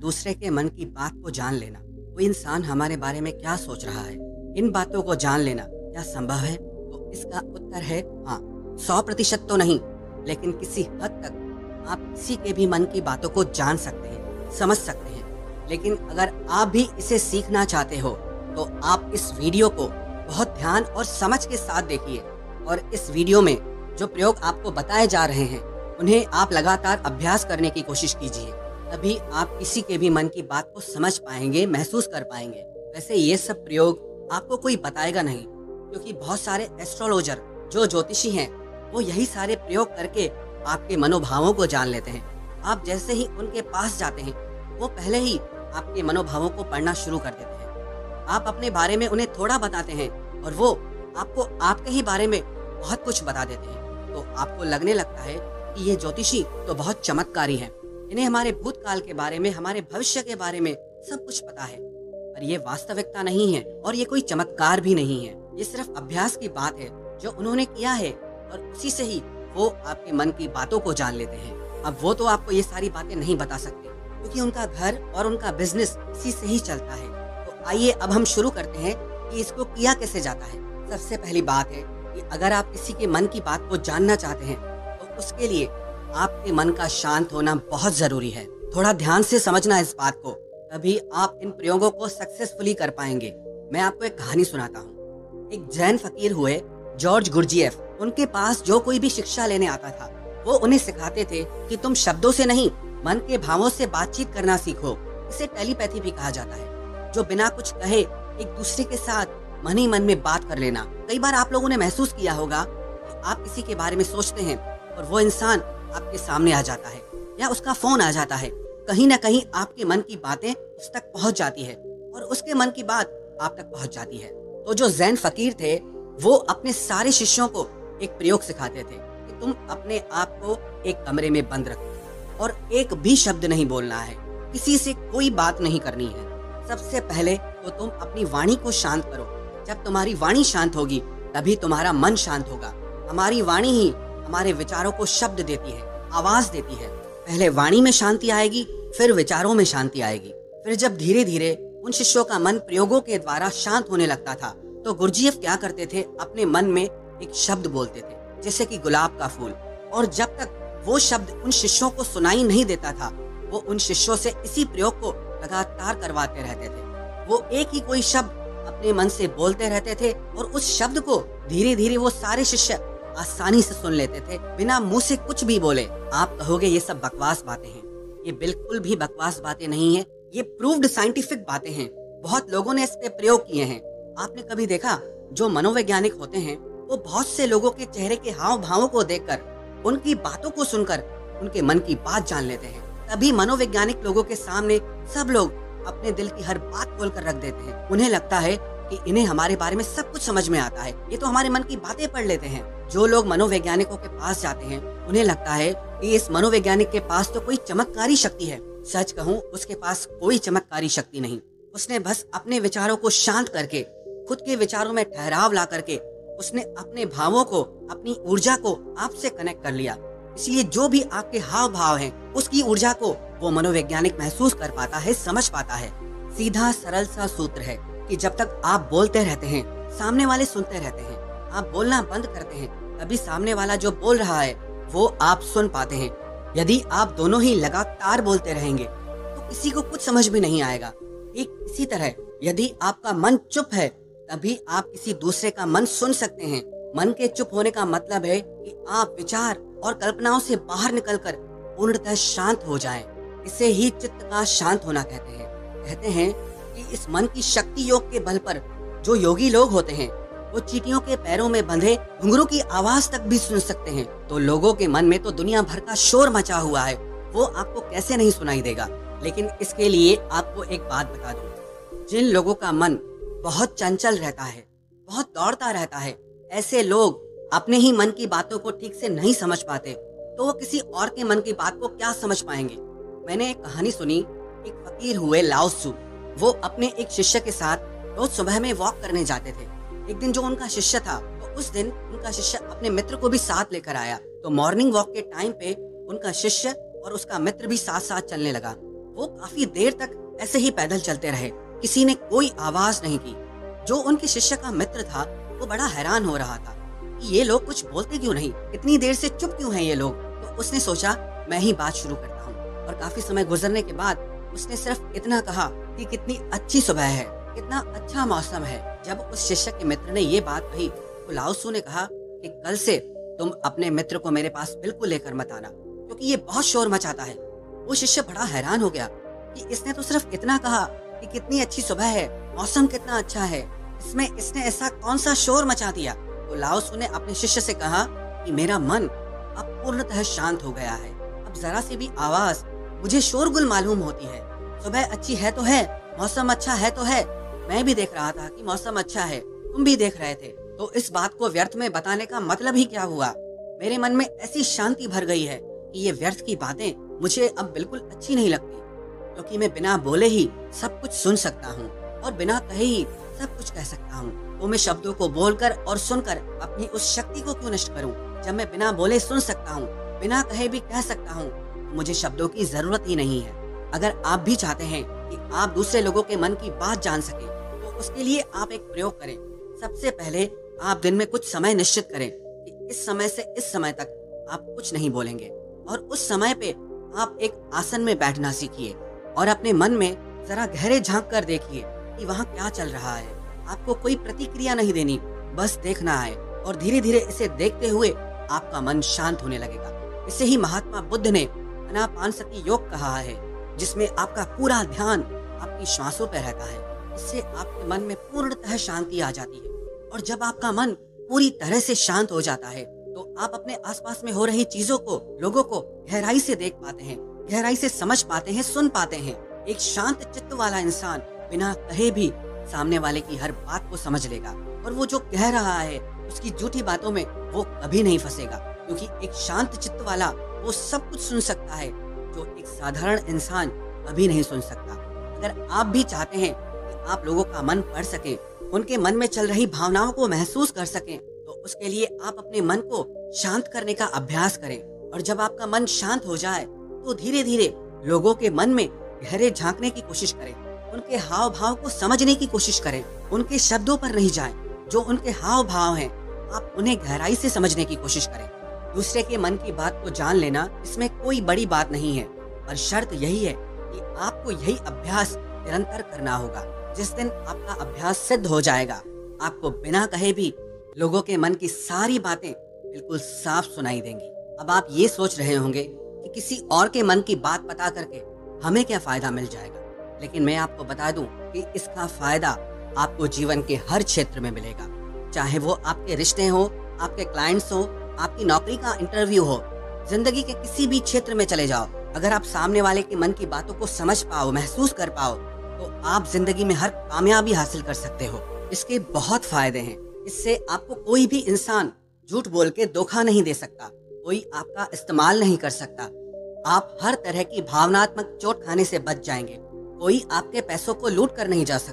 दूसरे के मन की बात को जान लेना, कोई इंसान हमारे बारे में क्या सोच रहा है, इन बातों को जान लेना क्या संभव है? तो इसका उत्तर है हाँ। 100% तो नहीं, लेकिन किसी हद तक आप किसी के भी मन की बातों को जान सकते हैं, समझ सकते हैं। लेकिन अगर आप भी इसे सीखना चाहते हो तो आप इस वीडियो को बहुत ध्यान और समझ के साथ देखिए, और इस वीडियो में जो प्रयोग आपको बताए जा रहे हैं उन्हें आप लगातार अभ्यास करने की कोशिश कीजिए। तभी आप किसी के भी मन की बात को समझ पाएंगे, महसूस कर पाएंगे। वैसे ये सब प्रयोग आपको कोई बताएगा नहीं, क्योंकि बहुत सारे एस्ट्रोलॉजर जो ज्योतिषी हैं वो यही सारे प्रयोग करके आपके मनोभावों को जान लेते हैं। आप जैसे ही उनके पास जाते हैं वो पहले ही आपके मनोभावों को पढ़ना शुरू कर देते हैं। आप अपने बारे में उन्हें थोड़ा बताते हैं और वो आपको आपके ही बारे में बहुत कुछ बता देते हैं। तो आपको लगने लगता है कि ये ज्योतिषी तो बहुत चमत्कारी हैं, इन्हें हमारे भूतकाल के बारे में, हमारे भविष्य के बारे में सब कुछ पता है। पर ये वास्तविकता नहीं है और ये कोई चमत्कार भी नहीं है। ये सिर्फ अभ्यास की बात है जो उन्होंने किया है, और उसी से ही वो आपके मन की बातों को जान लेते हैं। अब वो तो आपको ये सारी बातें नहीं बता सकते, क्योंकि उनका घर और उनका बिजनेस इसी से ही चलता है। तो आइए अब हम शुरू करते हैं कि इसको किया कैसे जाता है। सबसे पहली बात है कि अगर आप किसी के मन की बात को जानना चाहते हैं तो उसके लिए आपके मन का शांत होना बहुत जरूरी है। थोड़ा ध्यान से समझना इस बात को, तभी आप इन प्रयोगों को सक्सेसफुली कर पाएंगे। मैं आपको एक कहानी सुनाता हूँ। एक जैन फकीर हुए जॉर्ज गुरजीएफ, उनके पास जो कोई भी शिक्षा लेने आता था वो उन्हें सिखाते थे कि तुम शब्दों से नहीं, मन के भावों से बातचीत करना सीखो। इसे टेलीपैथी भी कहा जाता है, जो बिना कुछ कहे एक दूसरे के साथ मन ही मन में बात कर लेना। कई बार आप लोगों ने महसूस किया होगा कि आप किसी के बारे में सोचते हैं और वो इंसान आपके सामने आ जाता है या उसका फोन आ जाता है। कहीं ना कहीं आपके मन की बातें उस तक पहुंच जाती है और उसके मन की बात आप तक पहुंच जाती है। तो जो जैन फकीर थे वो अपने सारे शिष्यों को एक प्रयोग सिखाते थे कि तुम अपने आप को एक कमरे में बंद रखो और एक भी शब्द नहीं बोलना है, किसी से कोई बात नहीं करनी है। सबसे पहले तो तुम अपनी वाणी को शांत करो। जब तुम्हारी वाणी शांत होगी तभी तुम्हारा मन शांत होगा। हमारी वाणी ही हमारे विचारों को शब्द देती है, आवाज देती है। पहले वाणी में शांति आएगी, फिर विचारों में शांति आएगी। फिर जब धीरे धीरे उन शिष्यों का मन प्रयोगों के द्वारा शांत होने लगता था तो गुरजीएफ क्या करते थे, अपने मन में एक शब्द बोलते थे, जैसे कि गुलाब का फूल। और जब तक वो शब्द उन शिष्यों को सुनाई नहीं देता था वो उन शिष्यों से इसी प्रयोग को लगातार करवाते रहते थे। वो एक ही कोई शब्द अपने मन से बोलते रहते थे और उस शब्द को धीरे धीरे वो सारे शिष्य आसानी से सुन लेते थे, बिना मुंह से कुछ भी बोले। आप कहोगे ये सब बकवास बातें हैं। ये बिल्कुल भी बकवास बातें नहीं है, ये प्रूव्ड साइंटिफिक बातें हैं। बहुत लोगों ने इस पे प्रयोग किए हैं। आपने कभी देखा, जो मनोवैज्ञानिक होते हैं वो बहुत से लोगों के चेहरे के हाव भावों को देखकर, उनकी बातों को सुनकर उनके मन की बात जान लेते हैं। तभी मनोवैज्ञानिक लोगों के सामने सब लोग अपने दिल की हर बात खोलकर रख देते हैं। उन्हें लगता है कि इन्हें हमारे बारे में सब कुछ समझ में आता है, ये तो हमारे मन की बातें पढ़ लेते हैं। जो लोग मनोवैज्ञानिकों के पास जाते हैं उन्हें लगता है कि इस मनोवैज्ञानिक के पास तो कोई चमत्कारी शक्ति है। सच कहूँ, उसके पास कोई चमत्कारी शक्ति नहीं। उसने बस अपने विचारों को शांत करके, खुद के विचारों में ठहराव ला करके, उसने अपने भावों को, अपनी ऊर्जा को आपसे कनेक्ट कर लिया। इसलिए जो भी आपके हाव भाव हैं, उसकी ऊर्जा को वो मनोवैज्ञानिक महसूस कर पाता है, समझ पाता है। सीधा सरल सा सूत्र है कि जब तक आप बोलते रहते हैं सामने वाले सुनते रहते हैं। आप बोलना बंद करते हैं तभी सामने वाला जो बोल रहा है वो आप सुन पाते हैं। यदि आप दोनों ही लगातार बोलते रहेंगे तो किसी को कुछ समझ में नहीं आएगा। ठीक इसी तरह यदि आपका मन चुप है तभी आप किसी दूसरे का मन सुन सकते हैं। मन के चुप होने का मतलब है कि आप विचार और कल्पनाओं से बाहर निकलकर पूर्णतः शांत हो जाएं। इसे ही चित्त का शांत होना कहते हैं। कहते हैं कि इस मन की शक्ति योग के बल पर जो योगी लोग होते हैं वो चींटियों के पैरों में बंधे घुंघरू की आवाज तक भी सुन सकते हैं। तो लोगों के मन में तो दुनिया भर का शोर मचा हुआ है, वो आपको कैसे नहीं सुनाई देगा। लेकिन इसके लिए आपको एक बात बता दूं, जिन लोगों का मन बहुत चंचल रहता है, बहुत दौड़ता रहता है, ऐसे लोग अपने ही मन की बातों को ठीक से नहीं समझ पाते, तो वो किसी और के मन की बात को क्या समझ पाएंगे। मैंने एक कहानी सुनी, एक फकीर हुए लाओ त्सु, वो अपने एक शिष्य के साथ रोज सुबह में वॉक करने जाते थे। एक दिन जो उनका शिष्य था, तो उस दिन उनका शिष्य अपने मित्र को भी साथ लेकर आया। तो मॉर्निंग वॉक के टाइम पे उनका शिष्य और उसका मित्र भी साथ साथ चलने लगा। वो काफी देर तक ऐसे ही पैदल चलते रहे। किसी ने कोई आवाज नहीं की। जो उनके शिष्य का मित्र था वो बड़ा हैरान हो रहा था कि ये लोग कुछ बोलते क्यों नहीं, इतनी देर से चुप क्यों हैं ये लोग। तो उसने सोचा मैं ही बात शुरू करता हूँ। और काफी समय गुजरने के बाद उसने सिर्फ इतना कहा कि कितनी अच्छी सुबह है, कितना अच्छा मौसम है। जब उस शिष्य के मित्र ने ये बात कही तो लाओ त्सु ने कहा कि कल से तुम अपने मित्र को मेरे पास बिल्कुल लेकर मत आना, क्योंकि ये बहुत शोर मचाता है। वो शिष्य बड़ा हैरान हो गया कि इसने तो सिर्फ इतना कहा कि कितनी अच्छी सुबह है, मौसम कितना अच्छा है, इसमें इसने ऐसा कौन सा शोर मचा दिया। तो लाओ त्सु ने अपने शिष्य से कहा कि मेरा मन अब पूर्णतः शांत हो गया है। अब जरा सी भी आवाज मुझे शोरगुल मालूम होती है। सुबह अच्छी है तो है, मौसम अच्छा है तो है। मैं भी देख रहा था कि मौसम अच्छा है, तुम भी देख रहे थे, तो इस बात को व्यर्थ में बताने का मतलब ही क्या हुआ। मेरे मन में ऐसी शांति भर गई है कि ये व्यर्थ की बातें मुझे अब बिल्कुल अच्छी नहीं लगती, क्योंकि मैं बिना बोले ही सब कुछ सुन सकता हूँ और बिना कहे ही सब कुछ कह सकता हूँ। तो मैं शब्दों को बोलकर और सुनकर अपनी उस शक्ति को क्यों नष्ट करूँ। जब मैं बिना बोले सुन सकता हूँ, बिना कहे भी कह सकता हूँ, तो मुझे शब्दों की जरूरत ही नहीं है। अगर आप भी चाहते हैं कि आप दूसरे लोगों के मन की बात जान सकें, तो उसके लिए आप एक प्रयोग करें। सबसे पहले आप दिन में कुछ समय निश्चित करें कि इस समय से इस समय तक आप कुछ नहीं बोलेंगे, और उस समय पे आप एक आसन में बैठना सीखिए और अपने मन में जरा गहरे झांक कर देखिए कि वहाँ क्या चल रहा है। आपको कोई प्रतिक्रिया नहीं देनी, बस देखना है, और धीरे धीरे इसे देखते हुए आपका मन शांत होने लगेगा। इसे ही महात्मा बुद्ध ने आनापानसति योग कहा है, जिसमें आपका पूरा ध्यान आपकी श्वासों पर रहता है। इससे आपके मन में पूर्णतः शांति आ जाती है, और जब आपका मन पूरी तरह से शांत हो जाता है तो आप अपने आसपास में हो रही चीजों को, लोगों को गहराई से देख पाते हैं, गहराई से समझ पाते हैं, सुन पाते हैं। एक शांत चित्त वाला इंसान बिना कहे भी सामने वाले की हर बात को समझ लेगा, और वो जो कह रहा है उसकी झूठी बातों में वो कभी नहीं फंसेगा, क्योंकि एक शांत चित्त वाला वो सब कुछ सुन सकता है जो एक साधारण इंसान कभी नहीं सुन सकता। अगर आप भी चाहते हैं कि आप लोगों का मन पढ़ सकें, उनके मन में चल रही भावनाओं को महसूस कर सकें, तो उसके लिए आप अपने मन को शांत करने का अभ्यास करें। और जब आपका मन शांत हो जाए तो धीरे धीरे लोगों के मन में गहरे झांकने की कोशिश करें, उनके हाव भाव को समझने की कोशिश करें। उनके शब्दों पर नहीं जाएं, जो उनके हाव भाव हैं आप उन्हें गहराई से समझने की कोशिश करें। दूसरे के मन की बात को जान लेना इसमें कोई बड़ी बात नहीं है, पर शर्त यही है कि आपको यही अभ्यास निरंतर करना होगा। जिस दिन आपका अभ्यास सिद्ध हो जाएगा, आपको बिना कहे भी लोगों के मन की सारी बातें बिल्कुल साफ सुनाई देंगी। अब आप ये सोच रहे होंगे कि किसी और के मन की बात पता करके हमें क्या फायदा मिल जाएगा, लेकिन मैं आपको बता दूं कि इसका फायदा आपको जीवन के हर क्षेत्र में मिलेगा। चाहे वो आपके रिश्ते हो, आपके क्लाइंट्स हो, आपकी नौकरी का इंटरव्यू हो, जिंदगी के किसी भी क्षेत्र में चले जाओ। अगर आप सामने वाले के मन की बातों को समझ पाओ, महसूस कर पाओ, तो आप जिंदगी में हर कामयाबी हासिल कर सकते हो। इसके बहुत फायदे हैं। इससे आपको कोई भी इंसान झूठ बोल के धोखा नहीं दे सकता, कोई आपका इस्तेमाल नहीं कर सकता। आप हर तरह की भावनात्मक चोट खाने से बच जाएंगे। कोई आपके पैसों को लूट कर नहीं जा सकता।